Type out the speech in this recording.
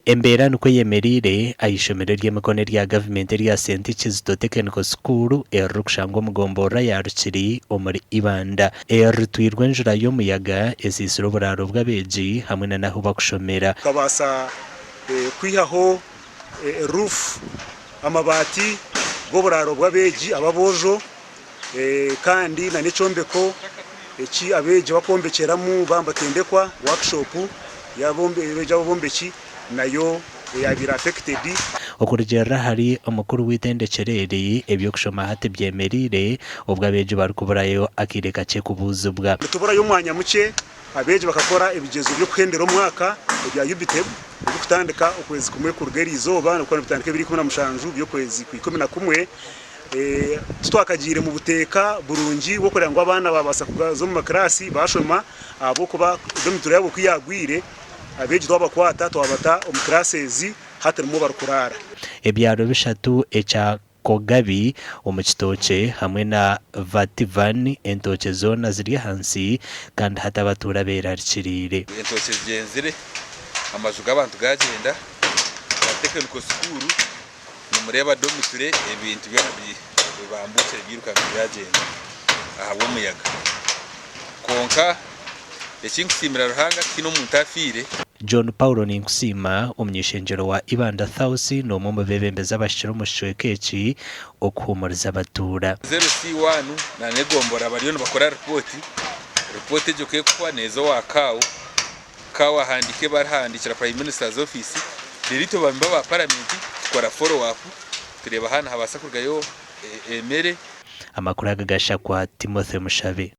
Embera nuko yemerire ayishomero ry'emikono rya government rya St Kizito Technical School erukushangwa mugombora yarukiri omuri Ibanda erutwirwe njura y'umuyaga esisiro buraro bw'abeji hamwe na naho bakushomera kabasa kwihaho roof amabati go buraro bw'abeji ababojo kandi na necombeko eki abeji bakombekeramu bambatendekwa workshop beja bombeki nayo yabira affected okurugera hari umukuru w'itendekereri ebyo kushoma hate byemerire ubwo abeje barukuburayo akireka cye kubuzubwa tubura yo mwanya muke abeje bakakora ebigezo byo kwendera umwaka bya UBTEB byo kutandika ukwezi kumwe ku rugerizo no bitandika biri kumwe na mushanju byo kwezi ku 11 twakagire mu buteka burungi wo kuranga abana babasa kugazo mu makrasi bashoma abo kuba domitore yabo kwiyagwire abeje twabakwata twabata umukrasezi hatarimo barukurara ebyaro bishatu echa Kogabi umukitoke hamwe na Vativani entoke zona ziri hansi kandi hatabatura berarikirire entoke zigenzire amajuga abantu gagenda technical school numureba domitore ebintu bambutse biruka byagenda ahabwo muyaga konka ekinkusimira ruhanga kino muntafire John Paulo Ninkusima umnyishengero wa Ibanda Thausi no mu bebembeza bashira umushwekeki okuhumuriza abatura 0C1 na negombora bariyo bakora report ejo kekwa nezo kawa handike barhandikira Prime Minister's Office dirito bamba ba parliament tukora follow up tureba hana habasa kurgayo emere amakuru agagasha kwa Timothy Mushabe.